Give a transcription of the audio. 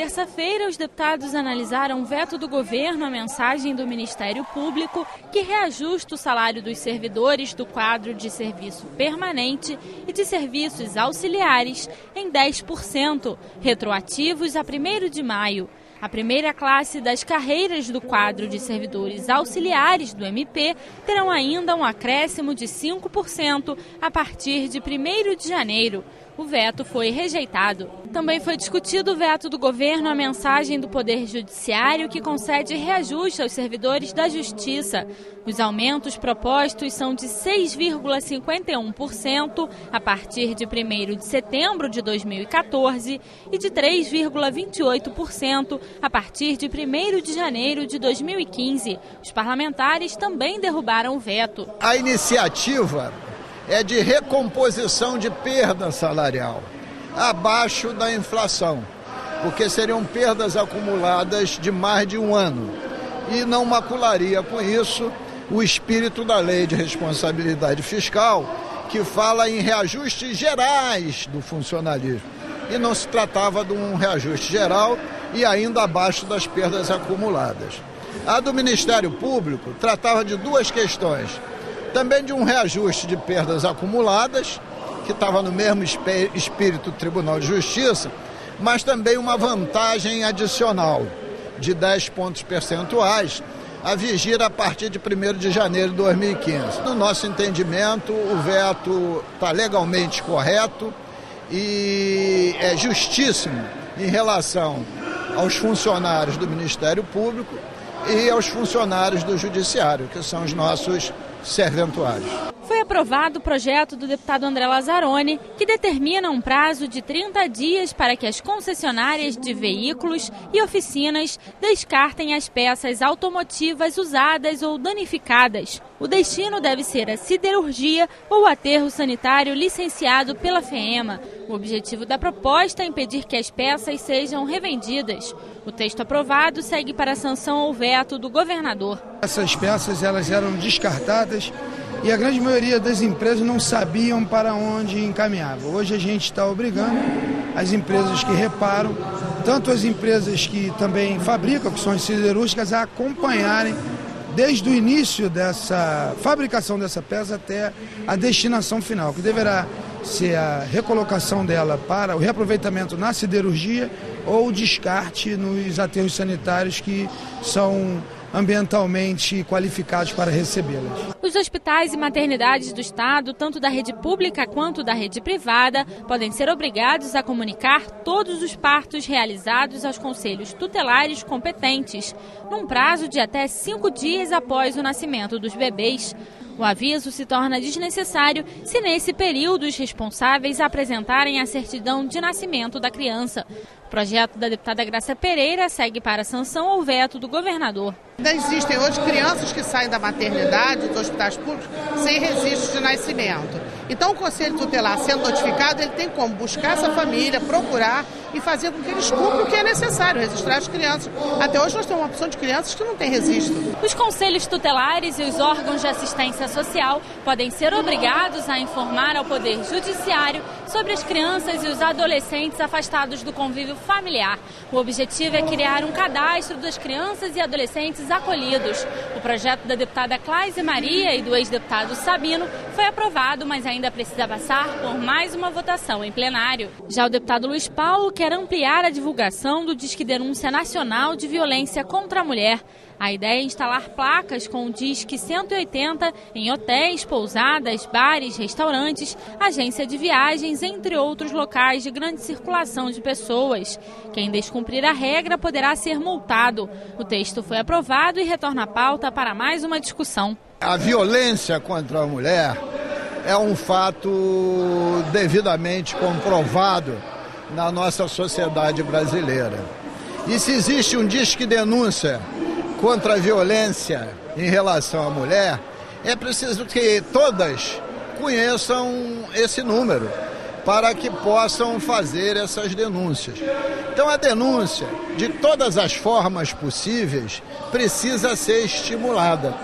terça-feira, os deputados analisaram o veto do governo à mensagem do Ministério Público que reajusta o salário dos servidores do quadro de serviço permanente e de serviços auxiliares em 10%, retroativos a 1º de maio. A primeira classe das carreiras do quadro de servidores auxiliares do MP terão ainda um acréscimo de 5% a partir de 1º de janeiro. O veto foi rejeitado. Também foi discutido o veto do governo à mensagem do Poder Judiciário que concede reajuste aos servidores da Justiça. Os aumentos propostos são de 6,51% a partir de 1º de setembro de 2014 e de 3,28% a partir de 1º de janeiro de 2015. Os parlamentares também derrubaram o veto. A iniciativa é de recomposição de perda salarial, abaixo da inflação, porque seriam perdas acumuladas de mais de um ano e não macularia com isso o espírito da Lei de Responsabilidade Fiscal, que fala em reajustes gerais do funcionalismo. E não se tratava de um reajuste geral e ainda abaixo das perdas acumuladas. A do Ministério Público tratava de duas questões. Também de um reajuste de perdas acumuladas, que estava no mesmo espírito do Tribunal de Justiça, mas também uma vantagem adicional de 10 pontos percentuais a vigir a partir de 1º de janeiro de 2015. No nosso entendimento, o veto está legalmente correto e é justíssimo em relação aos funcionários do Ministério Público e aos funcionários do Judiciário, que são os nossos serventuários. Foi aprovado o projeto do deputado André Lazzaroni, que determina um prazo de 30 dias para que as concessionárias de veículos e oficinas descartem as peças automotivas usadas ou danificadas. O destino deve ser a siderurgia ou o aterro sanitário licenciado pela FEEMA. O objetivo da proposta é impedir que as peças sejam revendidas. O texto aprovado segue para a sanção ou veto do governador. Essas peças elas eram descartadas e a grande maioria das empresas não sabiam para onde encaminhava. Hoje a gente está obrigando as empresas que reparam, tanto as empresas que também fabricam, que são as siderúrgicas, a acompanharem desde o início dessa fabricação dessa peça até a destinação final, que deverá ser a recolocação dela para o reaproveitamento na siderurgia ou o descarte nos aterros sanitários que são ambientalmente qualificados para recebê-las. Os hospitais e maternidades do Estado, tanto da rede pública quanto da rede privada, podem ser obrigados a comunicar todos os partos realizados aos conselhos tutelares competentes, num prazo de até 5 dias após o nascimento dos bebês. O aviso se torna desnecessário se nesse período os responsáveis apresentarem a certidão de nascimento da criança. O projeto da deputada Graça Pereira segue para a sanção ou veto do governador. Ainda existem hoje crianças que saem da maternidade, dos hospitais públicos, sem registro de nascimento. Então o Conselho Tutelar, sendo notificado, ele tem como buscar essa família, procurar e fazer com que eles cumpram o que é necessário, registrar as crianças. Até hoje nós temos uma opção de crianças que não tem registro. Os conselhos tutelares e os órgãos de assistência social podem ser obrigados a informar ao Poder Judiciário sobre as crianças e os adolescentes afastados do convívio familiar. O objetivo é criar um cadastro das crianças e adolescentes acolhidos. O projeto da deputada Claise Maria e do ex-deputado Sabino foi aprovado, mas ainda precisa passar por mais uma votação em plenário. Já o deputado Luiz Paulo quer ampliar a divulgação do Disque Denúncia Nacional de Violência contra a Mulher. A ideia é instalar placas com o Disque 180 em hotéis, pousadas, bares, restaurantes, agência de viagens, entre outros locais de grande circulação de pessoas. Quem descumprir a regra poderá ser multado. O texto foi aprovado e retorna à pauta para mais uma discussão. A violência contra a mulher é um fato devidamente comprovado na nossa sociedade brasileira. E se existe um Disque Denúncia contra a violência em relação à mulher, é preciso que todas conheçam esse número para que possam fazer essas denúncias. Então a denúncia, de todas as formas possíveis, precisa ser estimulada.